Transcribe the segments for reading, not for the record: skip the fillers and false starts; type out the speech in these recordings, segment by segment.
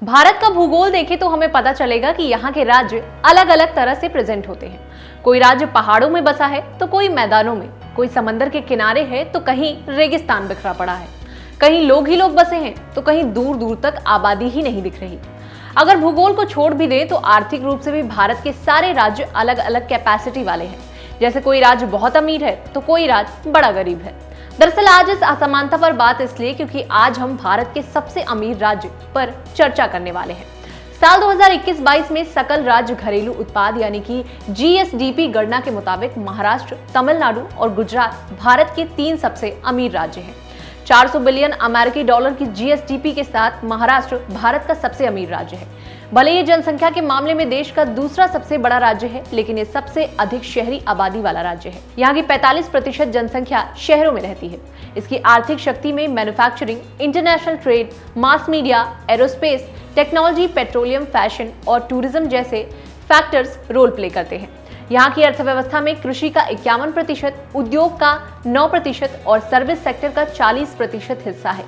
भारत का भूगोल देखें तो हमें पता चलेगा कि यहाँ के राज्य अलग अलग तरह से प्रेजेंट होते हैं। कोई राज्य पहाड़ों में बसा है तो कोई मैदानों में, कोई समंदर के किनारे है तो कहीं रेगिस्तान बिखरा पड़ा है, कहीं लोग ही लोग बसे हैं तो कहीं दूर दूर तक आबादी ही नहीं दिख रही। अगर भूगोल को छोड़ भी दे तो आर्थिक रूप से भी भारत के सारे राज्य अलग अलग कैपेसिटी वाले हैं। जैसे कोई राज्य बहुत अमीर है तो कोई राज्य बड़ा गरीब है। दरअसल आज इस असमानता पर बात इसलिए क्योंकि आज हम भारत के सबसे अमीर राज्य पर चर्चा करने वाले हैं। साल 2021-22 में सकल राज्य घरेलू उत्पाद यानी कि जीएसडीपी गणना के मुताबिक महाराष्ट्र, तमिलनाडु और गुजरात भारत के 3 सबसे अमीर राज्य हैं। 400 बिलियन अमेरिकी डॉलर की जीएसडीपी के साथ महाराष्ट्र भारत का सबसे अमीर राज्य है। भले ये जनसंख्या के मामले में देश का दूसरा सबसे बड़ा राज्य है, लेकिन ये सबसे अधिक शहरी आबादी वाला राज्य है। यहाँ की 45% जनसंख्या शहरों में रहती है। इसकी आर्थिक शक्ति में manufacturing, international trade, mass media, aerospace, technology, petroleum, fashion और टूरिज्म जैसे फैक्टर्स रोल प्ले करते हैं। यहाँ की अर्थव्यवस्था में कृषि का 51%, उद्योग का 9% और सर्विस सेक्टर का 40% हिस्सा है।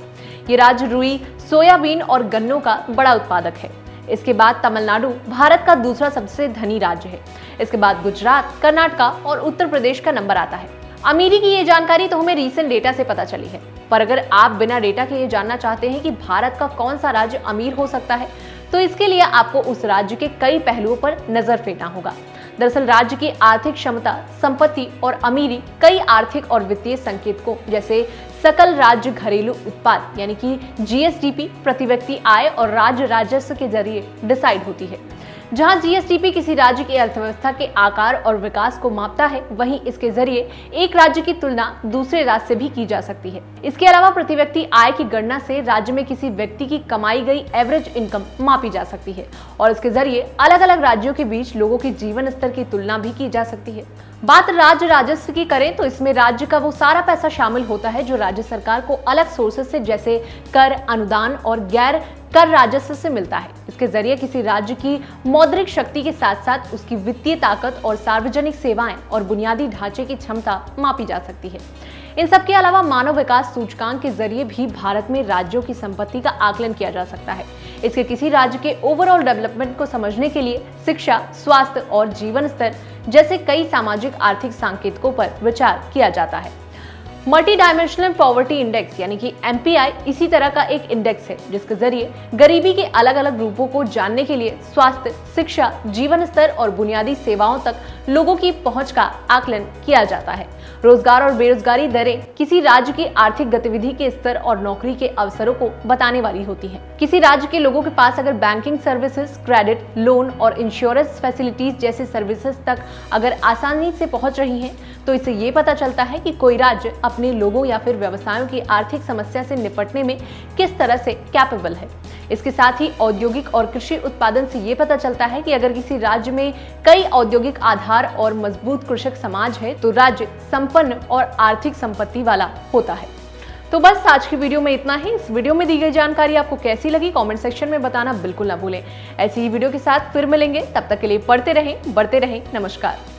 ये राज्य रुई, सोयाबीन और गन्नों का बड़ा उत्पादक है। इसके बाद तमिलनाडु भारत का दूसरा सबसे धनी राज्य है। इसके बाद गुजरात, कर्नाटका और उत्तर प्रदेश का नंबर आता है। अमीरी की ये जानकारी तो हमें रीसेंट डेटा से पता चली है, पर अगर आप बिना डेटा के ये जानना चाहते हैं कि भारत का कौन सा राज्य अमीर हो सकता है, तो इसके लिए आपको उस राज्य के कई पहलुओं पर नजर फेरना होगा। दरअसल राज्य की आर्थिक क्षमता, संपत्ति और अमीरी कई आर्थिक और वित्तीय संकेतकों जैसे सकल राज्य घरेलू उत्पाद यानी कि जीएसडीपी, प्रति व्यक्ति आय और राज्य राजस्व के जरिए डिसाइड होती है। जहां जीएसडीपी किसी राज्य की अर्थव्यवस्था के आकार और विकास को मापता है, वहीं इसके जरिए एक राज्य की तुलना दूसरे राज्य से भी की जा सकती है। इसके अलावा प्रति व्यक्ति आय की गणना से राज्य में किसी व्यक्ति की कमाई गई एवरेज इनकम मापी जा सकती है और इसके जरिए अलग अलग राज्यों के बीच लोगों के जीवन स्तर की तुलना भी की जा सकती है। बात राज्य राजस्व की करें तो इसमें राज्य का वो सारा पैसा शामिल होता है जो राज्य सरकार को अलग सोर्सेज से जैसे कर, अनुदान और गैर कर राजस्व से मिलता है। इसके जरिए किसी राज्य की मौद्रिक शक्ति के साथ साथ उसकी वित्तीय ताकत और सार्वजनिक सेवाएं और बुनियादी ढांचे की क्षमता मापी जा सकती है। इन सब के अलावा मानव विकास सूचकांक के जरिए भी भारत में राज्यों की संपत्ति का आकलन किया जा सकता है। इसके किसी राज्य के ओवरऑल डेवलपमेंट को समझने के लिए शिक्षा, स्वास्थ्य और जीवन स्तर जैसे कई सामाजिक आर्थिक संकेतकों पर विचार किया जाता है। मल्टी डायमेंशनल पॉवर्टी इंडेक्स यानी कि एमपीआई इसी तरह का एक इंडेक्स है जिसके जरिए गरीबी के अलग अलग रूपों को जानने के लिए स्वास्थ्य, शिक्षा, जीवन स्तर और बुनियादी सेवाओं तक लोगों की पहुंच का आकलन किया जाता है। रोजगार और बेरोजगारी दरें किसी राज्य की आर्थिक गतिविधि के स्तर और नौकरी के अवसरों को बताने वाली होती हैं। किसी राज्य के लोगों के पास अगर बैंकिंग सर्विसेज, क्रेडिट, लोन और इंश्योरेंस फैसिलिटीज जैसे सर्विसेज तक अगर आसानी से पहुंच रही हैं, तो इससे ये पता चलता है कि कोई राज्य अपने लोगों या फिर व्यवसायों की आर्थिक समस्या से निपटने में किस तरह से कैपेबल है। इसके साथ ही औद्योगिक और कृषि उत्पादन से ये पता चलता है कि अगर किसी राज्य में कई औद्योगिक आधार और मजबूत कृषक समाज है तो राज्य संपन्न और आर्थिक संपत्ति वाला होता है। तो बस आज की वीडियो में इतना ही। इस वीडियो में दी गई जानकारी आपको कैसी लगी कमेंट सेक्शन में बताना बिल्कुल ना भूलें। ऐसी ही वीडियो के साथ फिर मिलेंगे, तब तक के लिए पढ़ते रहें, बढ़ते रहें। नमस्कार।